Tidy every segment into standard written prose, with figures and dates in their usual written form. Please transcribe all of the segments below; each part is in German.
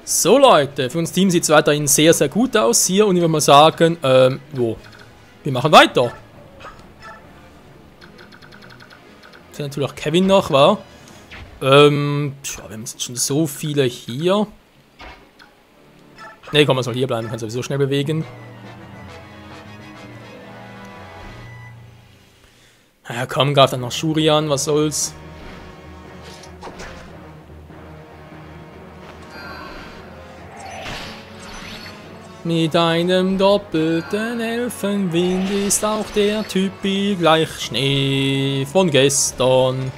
So Leute, für uns Team sieht es weiterhin sehr, sehr gut aus hier und ich würde mal sagen, wir machen weiter. Ist ja natürlich auch Kevin noch, war. Wir haben jetzt schon so viele hier. Ne, komm, man soll hier bleiben, kann sowieso schnell bewegen. Ja, komm, greift dann noch Shurian, was soll's. Mit einem doppelten Elfenwind ist auch der Typi gleich Schnee von gestern.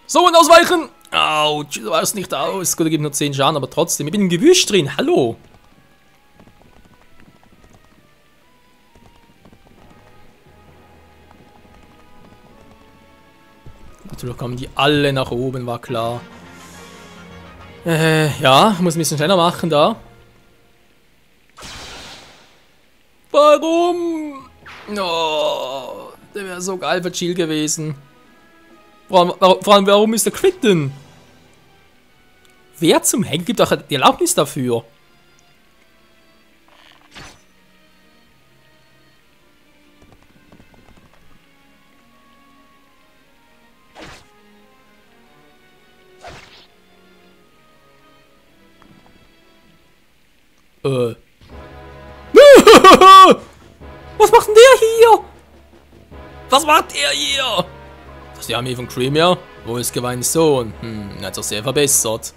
So, und ausweichen! Autsch, du weißt nicht aus. Gut, er gibt nur 10 Schaden, aber trotzdem. Ich bin im Gebüsch drin, hallo! Natürlich kommen die alle nach oben, war klar. Ja, muss ein bisschen schneller machen da. Warum? Oh, der wäre so geil für Chill gewesen. Vor allem, warum ist der quitten? Wer zum Henk gibt auch die Erlaubnis dafür? Was macht denn der hier? Was macht er hier? Das ist die Armee von Crimea? Wo ist Geweins Sohn? Er hat sich sehr verbessert.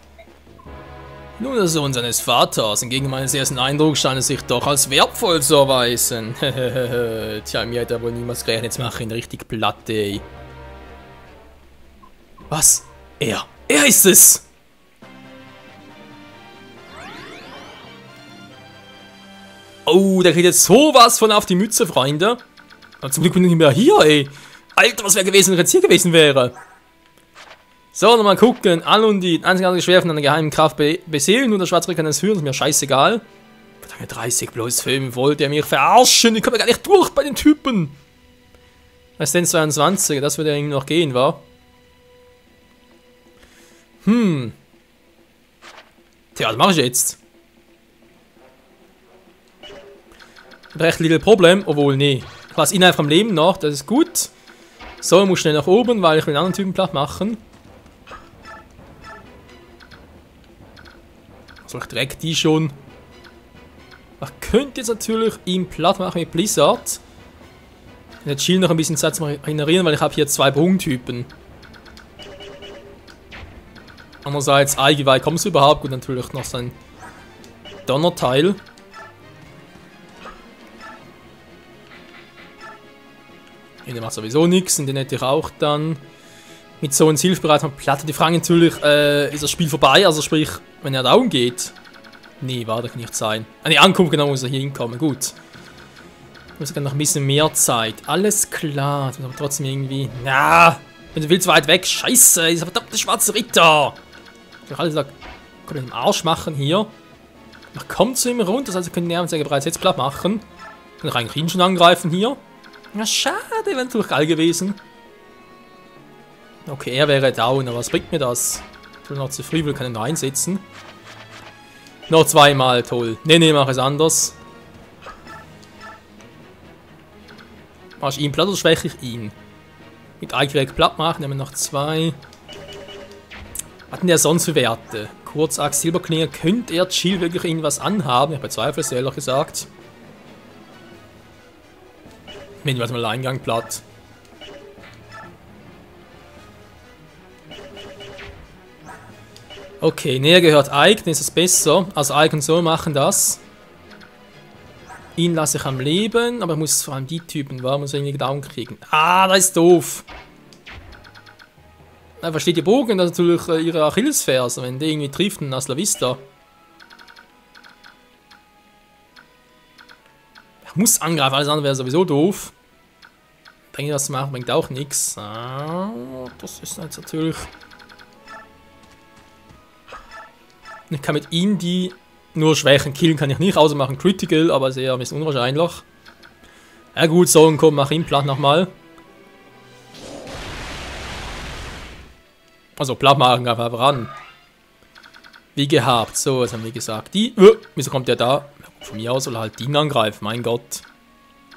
Nun der Sohn seines Vaters. Entgegen meines ersten Eindrucks scheint es sich doch als wertvoll zu erweisen. Tja, mir hat er wohl niemals gerechnet. Jetzt mache ich ihn richtig platt, ey. Was? Er ist es! Oh, der kriegt jetzt sowas von auf die Mütze, Freunde. Aber zum Glück bin ich nicht mehr hier, ey. Alter, was wäre gewesen, wenn er jetzt hier gewesen wäre? So, nochmal gucken. Alundi, einzigartige Schwer von einer geheimen Kraft beseelen. Nur der Schwarzritter kann es führen, ist mir scheißegal. Verdammt, 30 plus 5, wollte er mich verarschen? Ich komme gar nicht durch bei den Typen. Resistenz 22, das würde ja irgendwie noch gehen, wa? Tja, was mache ich jetzt? Recht little Problem, obwohl, nee. Ich lasse ihn einfach am Leben noch, das ist gut. So, ich muss schnell nach oben, weil ich will einen anderen Typen platt machen. So, ich direkt die schon. Ich könnte jetzt natürlich ihn platt machen mit Blizzard. Jetzt Shield noch ein bisschen Zeit zum Regenerieren, weil ich habe hier 2 Bogentypen. Andererseits, Eigeweih kommst du überhaupt? Gut, natürlich noch sein Donnerteil. Der macht sowieso nichts und den hätte ich auch dann mit so einem Hilfsbereit Platte. Die Frage natürlich, ist das Spiel vorbei? Also sprich, wenn er down geht. Nee, war das nicht sein. An die Ankunft genau muss er hier hinkommen, gut. Ich muss noch ein bisschen mehr Zeit. Alles klar, aber trotzdem irgendwie. Na, wenn du willst weit weg, scheiße, dieser verdammte schwarze Ritter. Ich habe alles gesagt, kann ich den Arsch machen hier. Ach, kommt zu ihm runter, das heißt, wir können Nervensäge bereits jetzt platt machen. Kann ich eigentlich ihn schon angreifen hier. Na schade, wäre natürlich geil gewesen. Okay, er wäre down, aber was bringt mir das? Ich will noch zu früh, will keinen reinsetzen. Noch 2-mal, toll. Nee, mach es anders. Mach ich ihn platt oder schwäche ich ihn? Mit Eichweg platt machen, nehmen wir noch 2. Was hat denn der sonst für Werte? Kurzachs, Silberklinge, könnte er Chill wirklich irgendwas anhaben? Ich bezweifle es ehrlich gesagt. Nehmen wir mal Eingang platt. Okay, näher gehört Ike, dann ist es besser. Also Ike und so machen das. Ihn lasse ich am Leben, aber ich muss vor allem die Typen, warum muss ich irgendwie down kriegen? Ah, das ist doof. Da versteht die Bogen, das ist natürlich ihre Achillesferse, wenn die irgendwie trifft, dann hasta la vista. Ich muss angreifen, alles andere wäre sowieso doof. Denke, das zu machen bringt auch nichts. Ah, das ist jetzt natürlich. Ich kann mit ihm die nur Schwächen killen, kann ich nicht, außer machen Critical, aber sehr ein bisschen unwahrscheinlich. Ja gut, so und komm, mach ihn platt nochmal. Also platt machen, einfach ran. Wie gehabt. So, was haben wir gesagt? Die. Wieso kommt der da? Von mir aus soll er halt ihn angreifen. Mein Gott.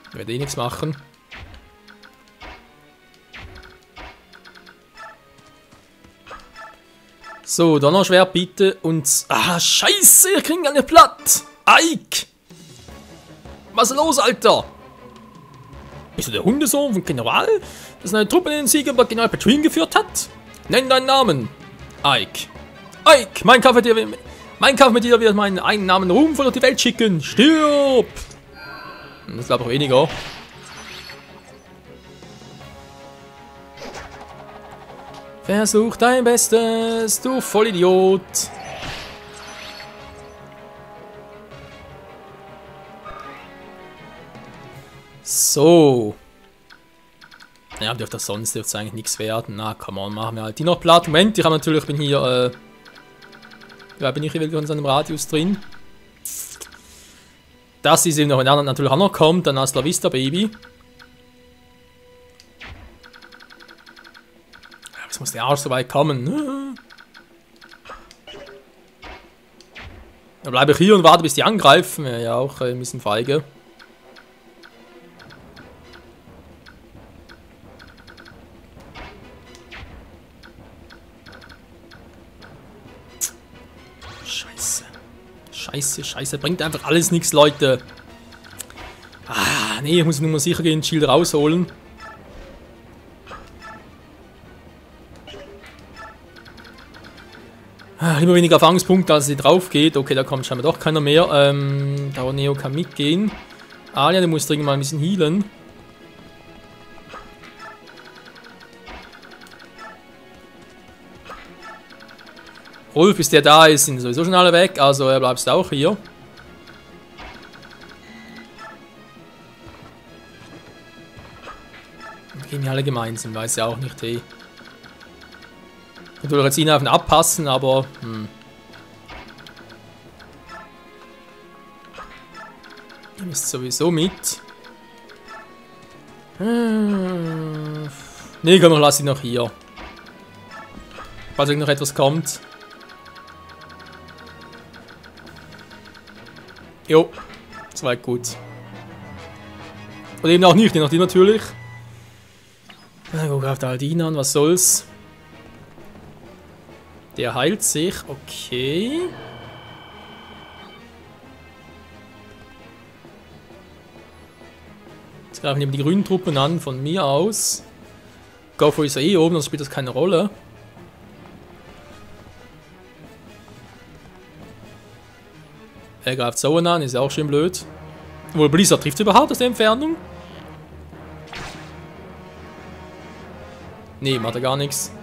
Ich werde eh nichts machen. So, Donnerschwert bitte und... Ah, scheiße, ich krieg eine platt. Ike! Was ist los, Alter? Bist du der Hundesohn von General, das eine Truppe in den Sieg über General Petrine geführt hat? Nenn deinen Namen. Ike. Ike, mein Kampf mit dir wird meinen einen Namen ruhmvoll durch die Welt schicken. Stirb! Das ist glaube ich weniger. Versuch dein Bestes, du Vollidiot. So. Ja, dürfte das sonst eigentlich nichts werden. Na, come on, machen wir halt die noch platt. Moment, ich habe natürlich, bin hier, ja, bin ich hier in seinem Radius drin. Das ist eben noch, wenn der natürlich auch noch kommt, dann hasta la vista, Baby. Jetzt muss der Arsch so weit kommen. Dann bleibe ich hier und warte, bis die angreifen. Ja, auch ein bisschen feige. Scheiße. Scheiße, scheiße. Bringt einfach alles nichts, Leute. Ah, nee, ich muss nur mal sicher gehen, Shield rausholen. Immer weniger Erfahrungspunkte, als sie drauf geht. Okay, da kommt scheinbar doch keiner mehr. Da Neo kann mitgehen. Alia, du musst dringend mal ein bisschen healen. Rolf, bis der da ist, sind sowieso schon alle weg. Also er bleibst auch hier. Gehen wir alle gemeinsam, weiß ja auch nicht, hey. Natürlich jetzt ihn auf den abpassen, aber... Ihr müsst sowieso mit. Ne, komm, lass ihn noch hier. Falls noch etwas kommt. Jo, soweit gut. Und eben auch nicht, je nachdem natürlich. Na gut, greift halt ihn an, was soll's. Der heilt sich, okay. Jetzt greifen eben die grünen Truppen an, von mir aus. Gofo ist ja eh oben, sonst spielt das keine Rolle. Er greift Zoan an, ist ja auch schön blöd. Obwohl Blizzard trifft überhaupt aus der Entfernung? Nee, macht er gar nichts.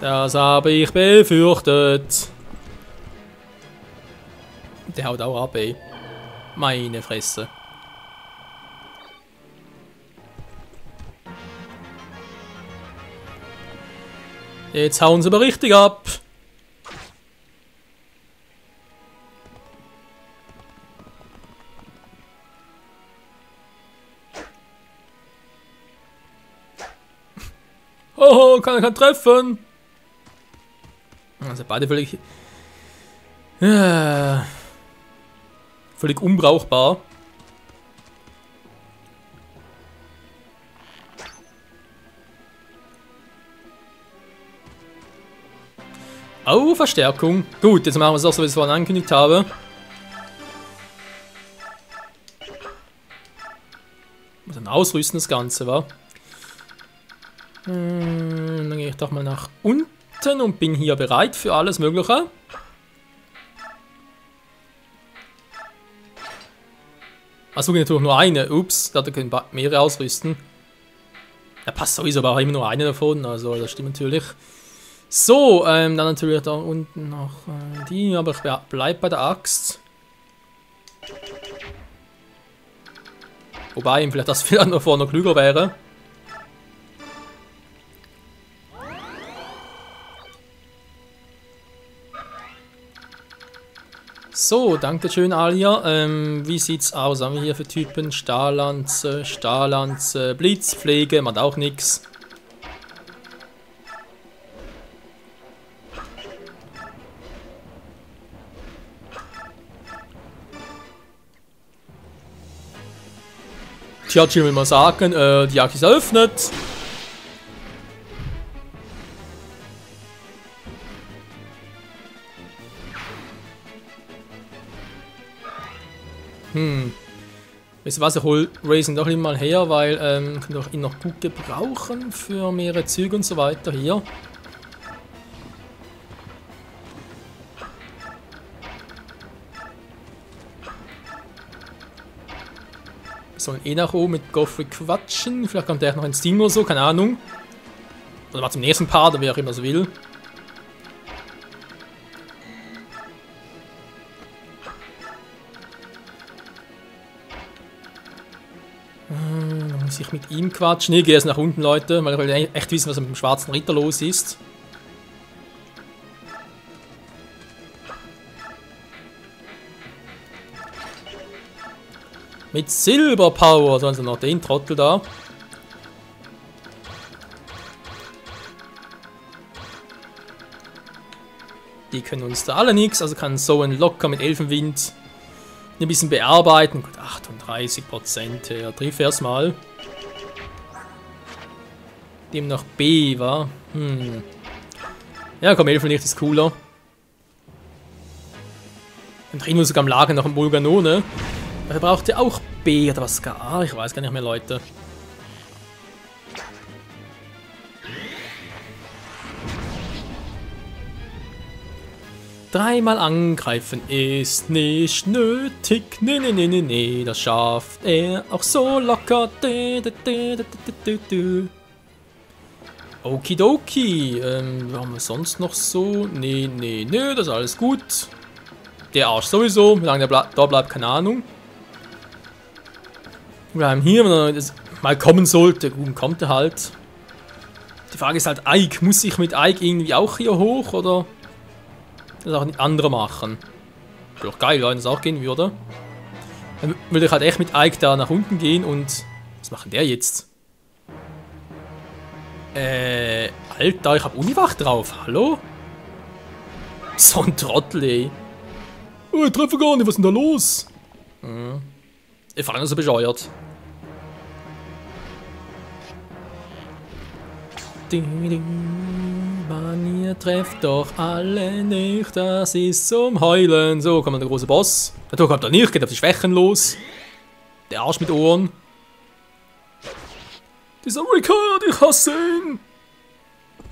Das habe ich befürchtet. Der haut auch ab, ey. Meine Fresse. Jetzt hauen sie aber richtig ab. Oh, kann er treffen. Also beide völlig... völlig unbrauchbar. Oh, Verstärkung. Gut, jetzt machen wir es auch so, wie ich es vorhin angekündigt habe. Muss dann ausrüsten, das Ganze, wa? Dann gehe ich doch mal nach unten und bin hier bereit für alles Mögliche. Achso, natürlich nur eine. Ups, da können mehrere ausrüsten. Ja, passt sowieso, aber auch immer nur eine davon. Also, das stimmt natürlich. So, dann natürlich da unten noch die, aber ich bleib bei der Axt. Wobei, vielleicht das vielleicht noch vorne klüger wäre. So, danke schön, Alia. Wie sieht's aus? Haben wir hier für Typen? Stahllanze, Stahllanze, Blitzpflege, macht auch nix. Ja, Jill will mal sagen, die Jagd ist eröffnet. Wisst ihr was, ich hol Raisin doch mal her, weil ich kann ihn noch gut gebrauchen für mehrere Züge und so weiter hier. Wir sollen eh nach oben mit Goffrey quatschen, vielleicht kommt der noch ins Team oder so, keine Ahnung. Oder mal zum nächsten Part, oder wer auch immer so will. Muss ich mit ihm quatschen? Nee, geh erst nach unten, Leute, weil ich will echt wissen, was mit dem schwarzen Ritter los ist. Mit Silberpower, also noch den Trottel da. Die können uns da alle nichts, also kann so ein locker mit Elfenwind ein bisschen bearbeiten. Gut, 38%, ja, triff erstmal. Dem noch B war. Ja, komm, Elfenlicht ist cooler. Dann drehen wir sogar am Lager noch einen Bulganone. Er braucht ja auch B oder was gar. Ah, ich weiß gar nicht mehr, Leute. Dreimal angreifen ist nicht nötig. Nee, nee, nee, nee, nee. Das schafft er auch so locker. Okidoki. Was haben wir sonst noch so? Nee, nee, nee. Das ist alles gut. Der Arsch sowieso. Wie lange der da bleibt, keine Ahnung. Wir haben hier, wenn er mal kommen sollte. Gut, kommt er halt. Die Frage ist halt, Ike. Muss ich mit Ike irgendwie auch hier hoch, oder? Das auch nicht andere machen. Wäre doch geil, wenn es auch gehen würde. Dann würde ich halt echt mit Ike da nach unten gehen und... Was macht der jetzt? Alter, ich hab Uniwach drauf. Hallo? So ein Trottel, ey. Oh, ich treffe gar nicht, was ist denn da los? Ich fand das so bescheuert. Mann, ihr trefft doch alle nicht, das ist zum Heulen. So, kommt der große Boss. Natürlich kommt er nicht, geht auf die Schwächen los. Der Arsch mit Ohren. Dieser Rickard, ich hasse ihn.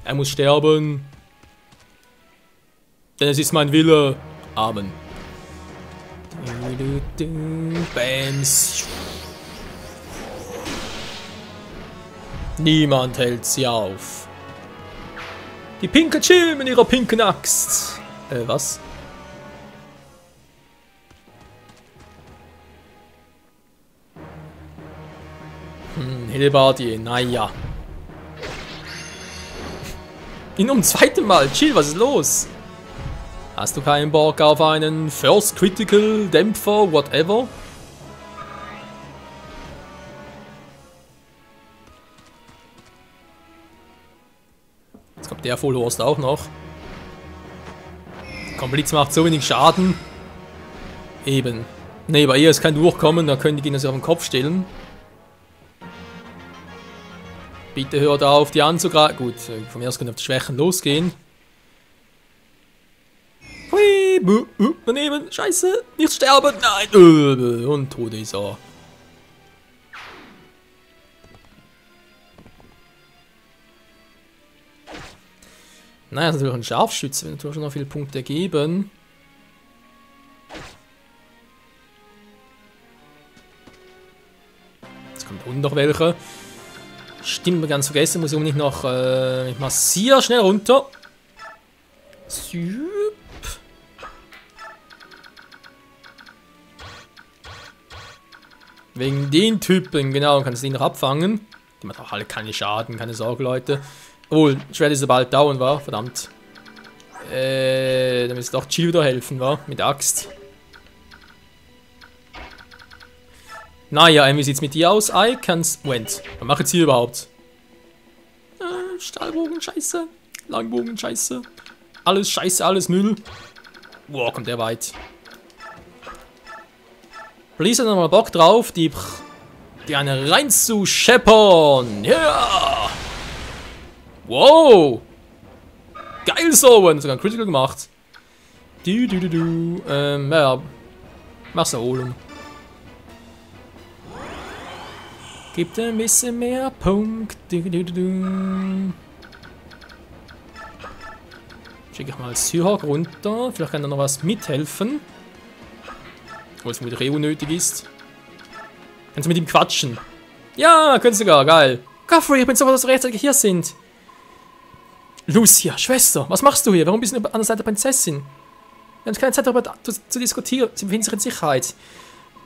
Er muss sterben. Denn es ist mein Wille. Amen. Bams. Niemand hält sie auf. Die pinke Chill mit ihrer pinken Axt. Was? Hellebardier, naja. Ihn um zweite Mal. Chill, was ist los? Hast du keinen Bock auf einen First Critical, Dämpfer, whatever? Jetzt kommt der Vollhorst auch noch. Komm, Blitz macht so wenig Schaden. Eben. Ne, bei ihr ist kein Durchkommen, da können die Gegner sich auf den Kopf stellen. Bitte hört auf, die anzugreifen. Gut, vom ersten können auf die Schwächen losgehen. Hui, daneben, scheiße, nicht sterben, nein, und tot ist er. Naja, das ist natürlich ein Scharfschütze, wird natürlich schon noch viele Punkte geben. Jetzt kommt unten noch welche. Stimmt, ganz vergessen, muss ich unbedingt noch ich massiere schnell runter. Süp. Wegen den Typen, genau, kannst du ihn noch abfangen. Die macht auch alle keine Schaden, keine Sorge, Leute. Obwohl, Shred ist bald down, war, verdammt. Dann müsste doch Chill wieder helfen, war, mit Axt. Naja, wie sieht's mit dir aus? I kann's. Moment, was macht jetzt hier überhaupt? Stahlbogen, scheiße. Langbogen, scheiße. Alles scheiße, alles Müll. Boah, kommt der weit. Please hat nochmal Bock drauf, die die eine reinzuscheppern. Ja! Yeah. Wow! Geil so! Sogar ein Critical gemacht. Ja. Mach's erholen. Gibt ein bisschen mehr Punkt. Schicke ich mal Syhawk runter. Vielleicht kann er noch was mithelfen. Obwohl es vermutlich eh unnötig ist. Kannst du mit ihm quatschen? Ja, können sogar. Geil. Guthrie, ich bin so froh, dass wir rechtzeitig hier sind. Lucia, Schwester, was machst du hier? Warum bist du an der Seite der Prinzessin? Wir haben keine Zeit darüber zu diskutieren. Sie befinden sich in Sicherheit.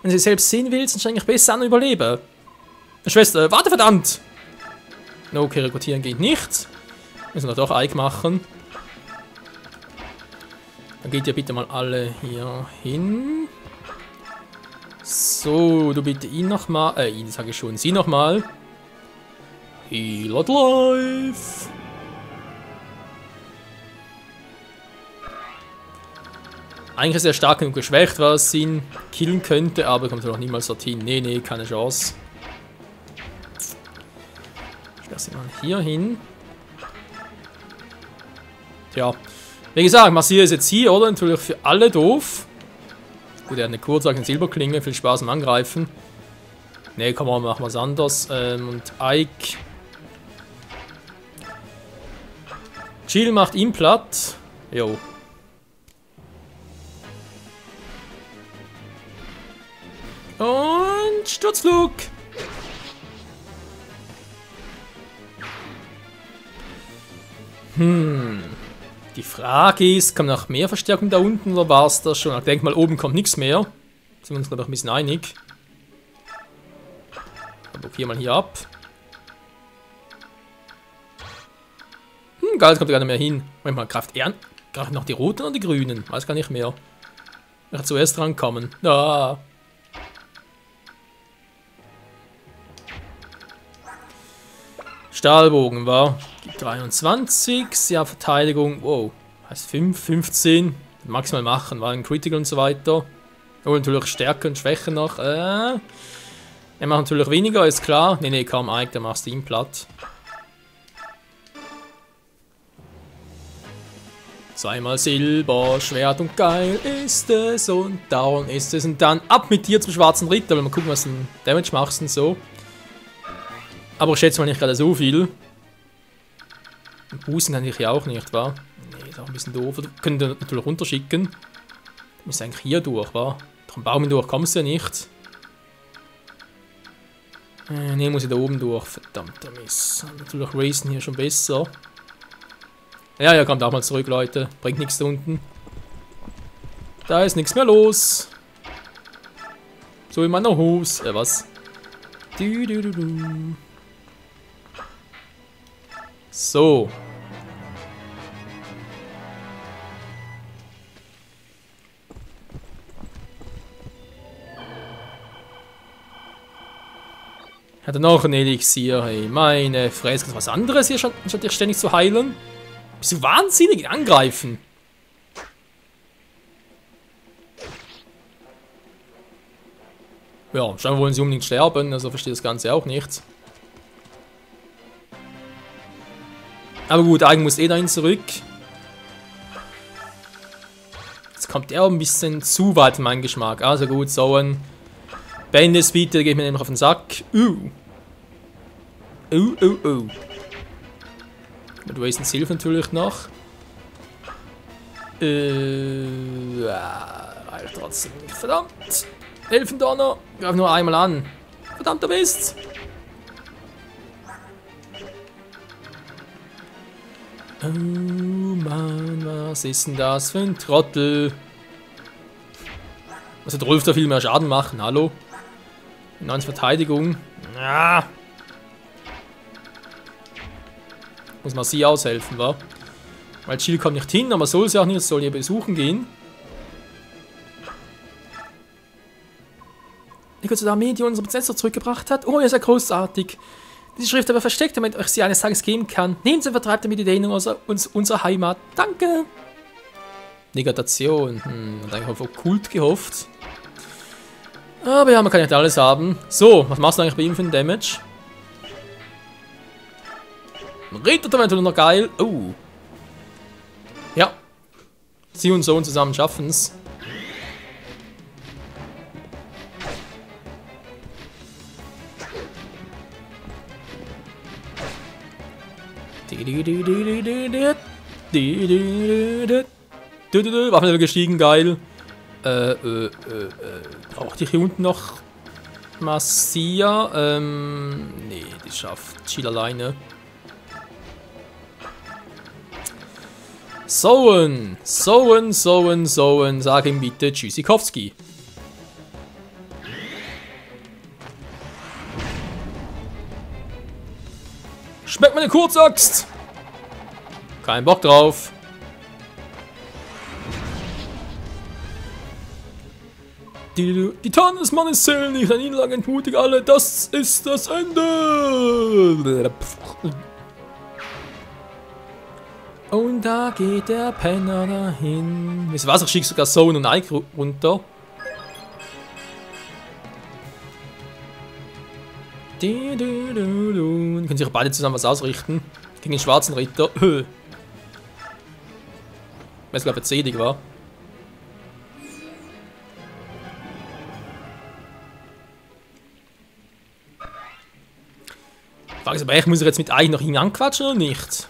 Wenn du sie selbst sehen willst, dann streng dich besser an und überlebe. Schwester, warte verdammt! No, okay, rekrutieren geht nicht. Müssen wir doch Eik machen. Dann geht ihr bitte mal alle hier hin. So, du bitte ihn nochmal. Ihn sage ich schon. Sie nochmal. Heal at life. Eigentlich ist er stark genug geschwächt, was ihn killen könnte, aber kommt noch niemals dorthin. Nee, nee, keine Chance. Ich lasse ihn mal hier hin. Tja, wie gesagt, Marcia ist jetzt hier, oder? Natürlich für alle doof. Gut, er hat eine Kurzsache in Silberklinge, viel Spaß am Angreifen. Ne, komm mal, machen wir es anders. Und Ike. Jill macht ihn platt. Jo. Und Sturzflug. Die Frage ist, kommt noch mehr Verstärkung da unten oder war es das schon? Ich denke mal, oben kommt nichts mehr. Sind wir uns glaube ich ein bisschen einig. Ich blockiere mal hier ab. Geil, kommt gar nicht mehr hin. Manchmal greift er greift noch die roten oder die grünen? Weiß gar nicht mehr. Wer zuerst rankommen? Ah. Stahlbogen war 23, ja, Verteidigung, wow, heißt 5, 15, maximal machen, war ein Critical und so weiter. Oh, natürlich Stärke und Schwäche noch, Er macht natürlich weniger, ist klar. Nee, kaum Ike, da machst du ihn platt. Zweimal Silber, Schwert und geil ist es und down ist es und dann ab mit dir zum schwarzen Ritter, weil mal gucken, was du Damage machst und so. Aber ich schätze mal nicht gerade so viel. Und Bußen kann ich ja auch nicht, wa? Nee, ist auch ein bisschen doof. Wir können den natürlich runterschicken. Du musst eigentlich hier durch, wa? Durch den Baum hindurch kommst du ja nicht. Nee, muss ich da oben durch. Verdammter Mist. Natürlich Racen hier schon besser. Ja, kommt auch mal zurück, Leute. Bringt nichts da unten. Da ist nichts mehr los. So in meiner Hose. Was? So. Hat er noch ein Elixier, hey, meine Fresse. Was anderes hier, statt dich ständig zu heilen? Bist du wahnsinnig? Angreifen. Ja, scheinbar wollen sie unbedingt sterben, also verstehe das Ganze auch nicht. Aber gut, eigentlich muss dahin zurück. Jetzt kommt er ein bisschen zu weit in meinen Geschmack. Also gut, so ein Bandit-Speed, der geht mir nämlich auf den Sack. Mit Wasted Silver natürlich noch. Trotzdem nicht. Verdammt! Elfendonner! Greif nur einmal an. Verdammter Mist! Oh Mann, was ist denn das für ein Trottel? Also der Rolf da viel mehr Schaden machen, hallo? 9 Verteidigung. Ah. Muss man sie aushelfen, wa? Weil Jill kommt nicht hin, aber soll sie auch nicht, soll ihr besuchen gehen. Ich gehe zu der Armee, die unsere Prinzessin zurückgebracht hat. Oh, ihr seid großartig. Diese Schrift aber versteckt, damit ich sie eines Tages geben kann. Nehmt sie und vertreibt damit die Dänen unserer Heimat. Danke! Negation. Und eigentlich auf Okkult gehofft. Aber ja, man kann nicht alles haben. So, was machst du eigentlich bei ihm für einen Damage? Ritter eventuell noch geil. Oh. Ja. Sie und Sohn zusammen schaffen's. Waffenlevel gestiegen, geil. Braucht ich hier unten noch Massia? Nee, die schafft Chill alleine. Soen, sag ihm bitte Tschüssikowski. Schmeckt meine Kurzaxt! Kein Bock drauf. Die Talismanes zählen nicht, an ihn lang entmutig alle, das ist das Ende! Und da geht der Penner dahin. Wisst ihr was, ich schicke sogar Sohn und Ike runter. Können sich beide zusammen was ausrichten. Gegen den schwarzen Ritter. Ich weiß gar nicht, ob er zedig war. Die Frage ist aber echt, muss ich jetzt mit Ike noch ihn anquatschen oder nicht?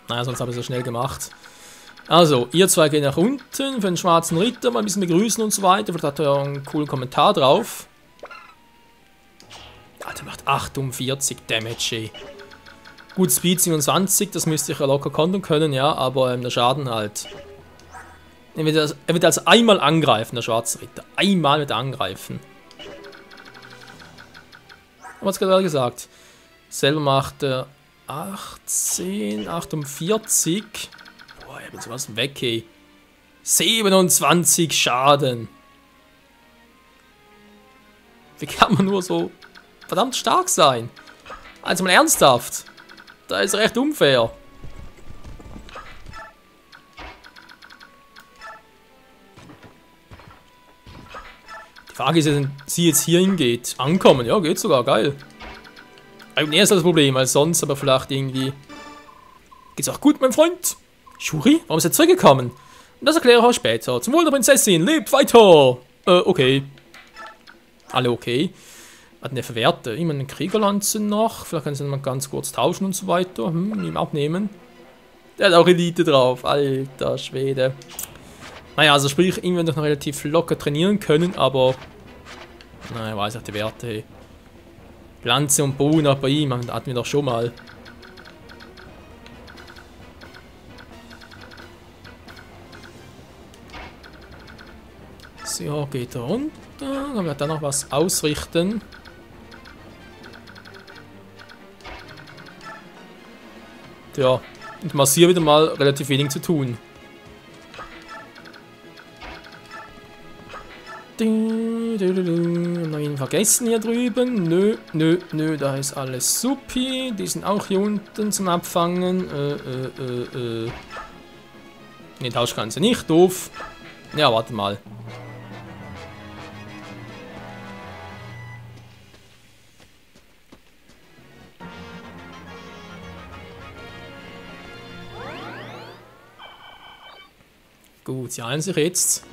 Naja, sonst habe ich es so schnell gemacht. Also, ihr zwei geht nach unten für den schwarzen Ritter, mal ein bisschen begrüßen und so weiter. Vielleicht hat er ja einen coolen Kommentar drauf. Alter, macht 48 Damage, ey. Gut, Speed 27, das müsste ich ja locker kontern können, ja, aber der Schaden halt. Er wird also einmal angreifen, der schwarze Ritter. Einmal wird er angreifen. Aber es gerade gesagt. Selber macht er 18, 48. Boah, ich hab jetzt was weg, ey. 27 Schaden. Wie kann man nur so verdammt stark sein? Also mal ernsthaft. Da ist recht unfair. Die Frage ist, wenn sie jetzt hier hingeht. Ankommen, ja, geht sogar, geil. Und er ist das Problem, als sonst, aber vielleicht irgendwie. Geht's auch gut, mein Freund? Shuri, warum ist er zurückgekommen? Und das erkläre ich euch später. Zum Wohl der Prinzessin, lebt weiter! Okay. Alle okay. Hatten der Verwehrte? Immer einen Kriegerlanze noch. Vielleicht können sie mal ganz kurz tauschen und so weiter. Ihm abnehmen. Der hat auch Elite drauf. Alter Schwede. Naja, also sprich, ihn wird noch relativ locker trainieren können, aber. Naja, weiß auch die Werte, hey. Lanze und Bogen auch bei ihm, hatten wir doch schon mal. So, geht er runter. Dann wird er noch was ausrichten. Tja, und Massier wieder mal relativ wenig zu tun. Noch ihn vergessen hier drüben. Nö, da ist alles supi. Die sind auch hier unten zum Abfangen. Ne, Tausch kann sie nicht, doof. Ja, warte mal. Gut, sie heilen sich jetzt.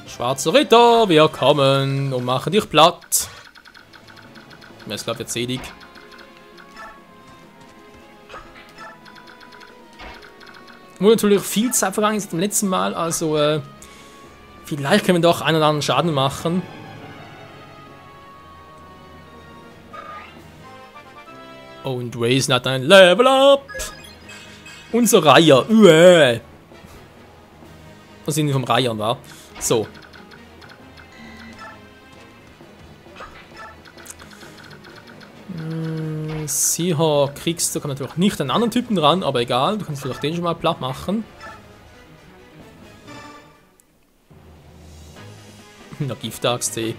Schwarzer Ritter, wir kommen und machen dich platt. Mir ist, glaube ich, zedig. Wo natürlich viel Zeit vergangen ist seit dem letzten Mal, also vielleicht können wir doch einen oder anderen Schaden machen. Und Raisin hat ein Level Up. Unser Reiher. Was sind die vom Reiher, war? So. Sicher kriegst du natürlich nicht einen anderen Typen dran, aber egal, du kannst vielleicht den schon mal platt machen. Na, Giftaxt, ey.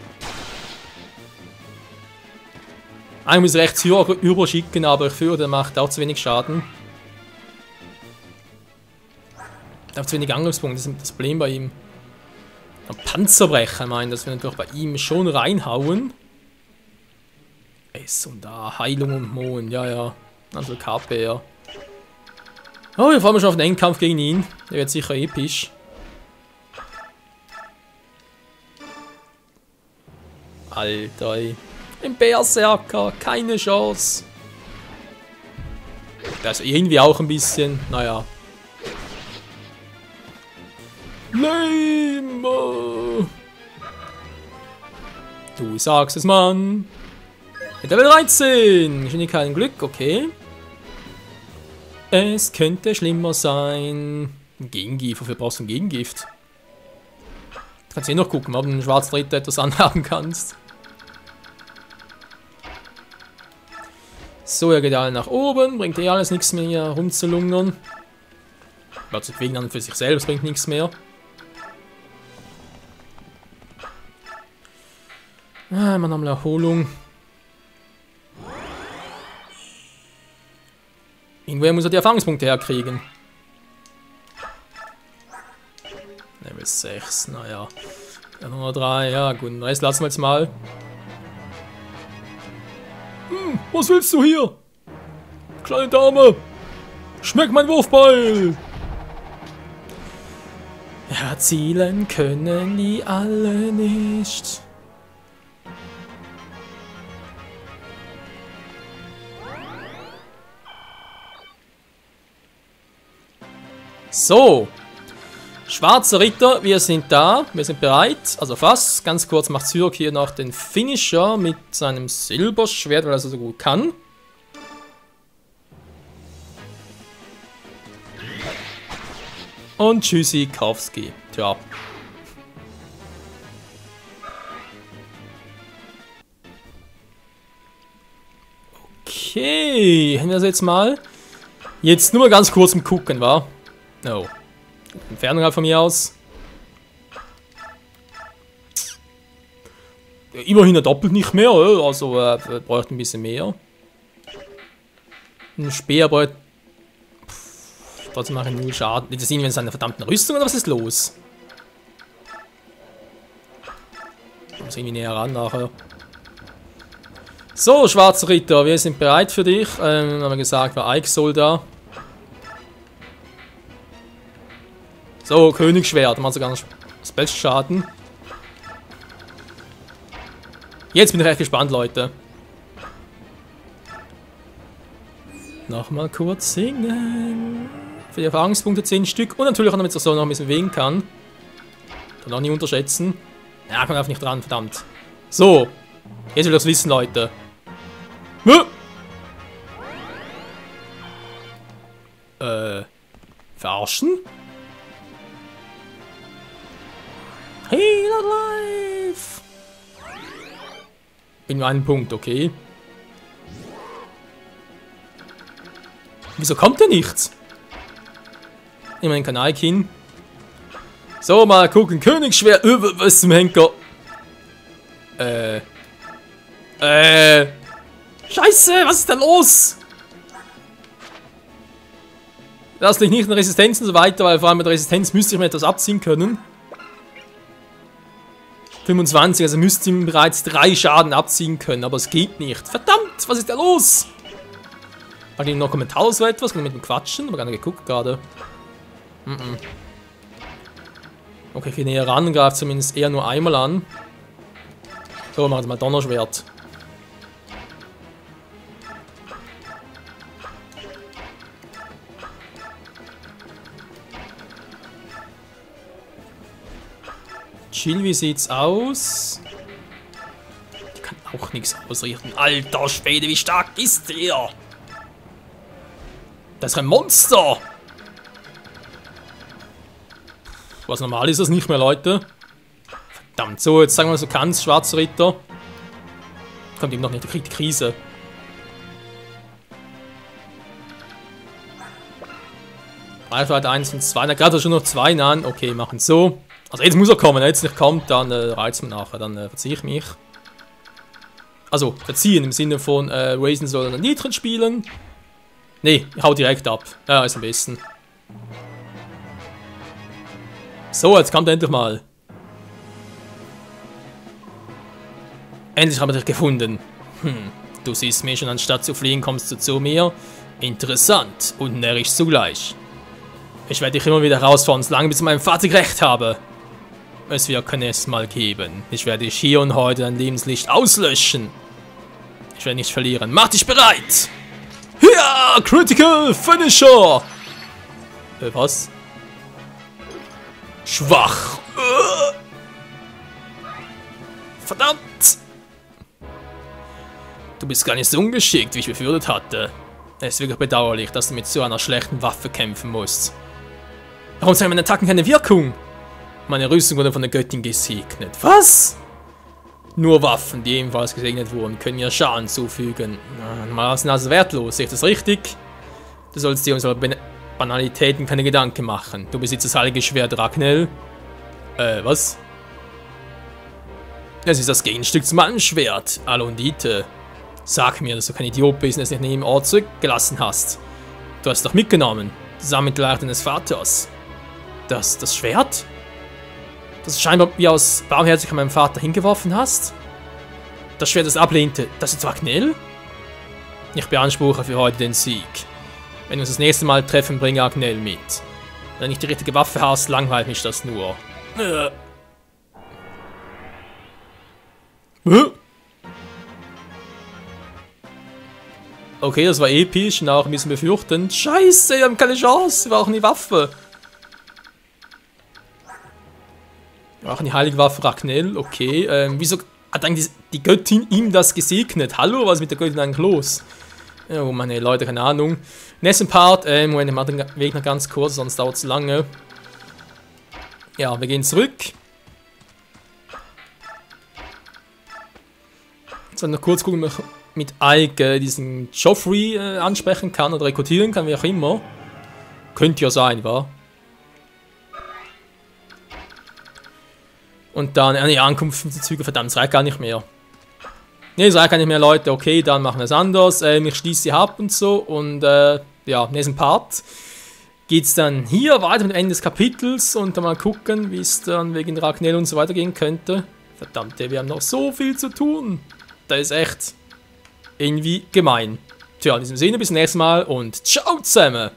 Eigentlich muss ich rechts überschicken, aber ich fühle, der macht auch zu wenig Schaden. Auch zu wenig Angriffspunkte, das ist das Problem bei ihm. Ein Panzerbrecher, ich meine, das wir natürlich bei ihm schon reinhauen. S und A, Heilung und Mohn, ja, ja. Also KPR. Oh, wir freuen uns schon auf den Endkampf gegen ihn. Der wird sicher episch. Alter, ey. Ein Berserker, keine Chance. Das ist irgendwie auch ein bisschen, naja. Lame. Du sagst es, Mann. Mit Level 13. Geschwindigkeit und Glück, okay. Es könnte schlimmer sein. Ein Gegengift, wofür brauchst du ein Gegengift? Du kannst eh noch gucken, ob du einen schwarzen Ritter etwas anhaben kannst. So, er geht alle nach oben, bringt eh alles nichts mehr hier rumzulungern. Wird sich bewegen an für sich selbst, bringt nichts mehr. Ah, immer noch mal Erholung. Irgendwer muss er die Erfahrungspunkte herkriegen. Level 6, naja. Ja, Nummer 3, ja gut, den Rest lassen wir jetzt mal. Was willst du hier? Kleine Dame! Schmeck mein Wurfbeil! Ja, zielen können die alle nicht. So. Schwarzer Ritter, wir sind da, wir sind bereit, also fast. Ganz kurz macht Zürich hier noch den Finisher mit seinem Silberschwert, weil er so gut kann. Und Tschüssikowski, tja. Okay, haben wir das jetzt mal. Jetzt nur mal ganz kurz im Gucken, wa? Oh. Entfernung halt von mir aus. Immerhin er doppelt nicht mehr, also braucht ein bisschen mehr. Ein Speer braucht. Trotzdem mache ich 0 Schaden. Liegt das irgendwie in seiner verdammten Rüstung oder was ist los? Ich muss irgendwie näher ran nachher. So, schwarzer Ritter, wir sind bereit für dich. Haben wir gesagt, war Eichsoll da. So, Königsschwert, macht sogar noch Special-Schaden. Jetzt bin ich echt gespannt, Leute. Nochmal kurz singen. Für die Erfahrungspunkte 10 Stück. Und natürlich auch, damit er so noch ein bisschen wehen kann. Dann auch nicht unterschätzen. Ja, kommt einfach nicht dran, verdammt. So. Jetzt will ich das wissen, Leute. Verarschen? Heal Life! In nur einen Punkt, okay. Wieso kommt denn nichts? Immerhin kein Aikin. So, mal gucken. Königsschwert. Was zum Henker? Scheiße, was ist da los? Das liegt nicht in Resistenz und so weiter, weil vor allem mit der Resistenz müsste ich mir etwas abziehen können. 25, also müsste ich ihm bereits 3 Schaden abziehen können, aber es geht nicht. Verdammt, was ist da los? Hat ihm noch Kommentar so etwas? Kann ich mit ihm quatschen? Aber gar nicht geguckt gerade. Okay, ich gehe näher ran und greife zumindest eher nur einmal an. So, machen wir mal Donnerschwert. Chill, wie sieht's aus? Die kann auch nichts ausrichten. Alter Schwede, wie stark ist der? Das ist ein Monster! Was normal ist das nicht mehr, Leute. Verdammt, so, jetzt sagen wir mal, so kannst, schwarzer Ritter. Kommt ihm noch nicht, der kriegt die Krise. Reichweite 1 und 2, da gerade schon noch 2 an. Okay, machen so. Also jetzt muss er kommen, wenn er jetzt nicht kommt, dann reizt man nachher, dann verziehe ich mich. Also, verziehen im Sinne von, Raisin soll ein Lied drin spielen. Nee, ich hau direkt ab. Ja, ist am besten. So, jetzt kommt endlich mal. Endlich haben wir dich gefunden. Du siehst mich und anstatt zu fliehen, kommst du zu mir. Interessant und närrisch zugleich. Ich werde dich immer wieder herausfordern, solange bis ich meinem Vater gerecht habe. Es wird kein nächstes Mal geben. Ich werde dich hier und heute dein Lebenslicht auslöschen. Ich werde nicht verlieren. Mach dich bereit! Ja, Critical Finisher! Was? Schwach. Verdammt! Du bist gar nicht so ungeschickt, wie ich befürchtet hatte. Es ist wirklich bedauerlich, dass du mit so einer schlechten Waffe kämpfen musst. Warum zeigen meine Attacken keine Wirkung? Meine Rüstung wurde von der Göttin gesegnet. Was? Nur Waffen, die ebenfalls gesegnet wurden, können ihr Schaden zufügen. Normalerweise also wertlos, sehe ich das richtig? Du sollst dir unsere Banalitäten keine Gedanken machen. Du besitzt das heilige Schwert Ragnell. Was? Es ist das Gegenstück zu meinem Schwert, Alondite. Sag mir, dass du kein Idiot bist und es nicht neben dem Ort zurückgelassen hast. Du hast es doch mitgenommen, zusammen mit der Leiche deines Vaters. Das Schwert? Das du scheinbar wie aus Barmherzigkeit meinem Vater hingeworfen hast? Das Schwert, das ablehnte, das ist Ragnell? Ich beanspruche für heute den Sieg. Wenn wir uns das nächste Mal treffen, bringe Ragnell mit. Wenn du nicht die richtige Waffe hast, langweilt mich das nur. Okay, das war episch und auch ein bisschen befürchtend. Scheiße, wir haben keine Chance, wir brauchen die Waffe. Wir brauchen die heilige Waffe Ragnell, okay. Wieso hat eigentlich die Göttin ihm das gesegnet? Hallo, was ist mit der Göttin eigentlich los? Oh, meine Leute, keine Ahnung. Nächsten Part, Moment, ich mache den Weg noch ganz kurz, sonst dauert es zu lange. Ja, wir gehen zurück. Jetzt noch kurz gucken, ob ich mit Ike diesen Joffrey ansprechen kann oder rekrutieren kann, wie auch immer. Könnte ja sein, wa? Und dann eine Ankunft 15 Züge, verdammt, das reicht gar nicht mehr. Ne, das reicht gar nicht mehr, Leute. Okay, dann machen wir es anders. Ich schließe sie ab und so. Und ja, im nächsten Part geht es dann hier weiter mit dem Ende des Kapitels und dann mal gucken, wie es dann wegen Ragnell und so weiter gehen könnte. Verdammt, wir haben noch so viel zu tun. Das ist echt irgendwie gemein. Tja, in diesem Sinne, bis zum nächsten Mal und ciao zusammen.